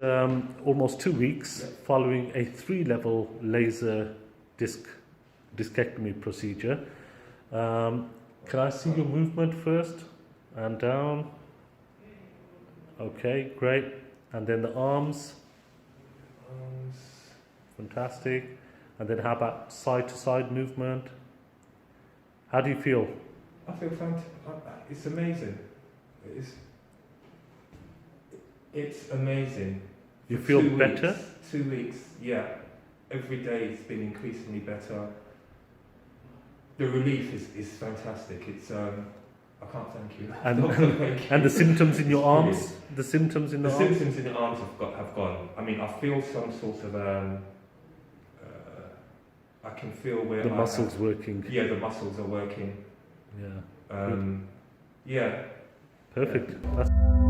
Almost 2 weeks following a 3-level laser discectomy procedure. Can I see your movement first? And down. Okay, great. And then the arms. Fantastic. And then how about side to side movement? How do you feel? I feel fantastic. It's amazing. It's amazing. You feel better? 2 weeks, yeah. Every day it's been increasingly better. The relief is fantastic. It's I can't thank you. And the symptoms in your arms? The symptoms in the arms? The symptoms in the arms have gone. I mean, I feel some sort of I can feel where the muscles working. Yeah, the muscles are working. Yeah. Yeah. Perfect. Yeah.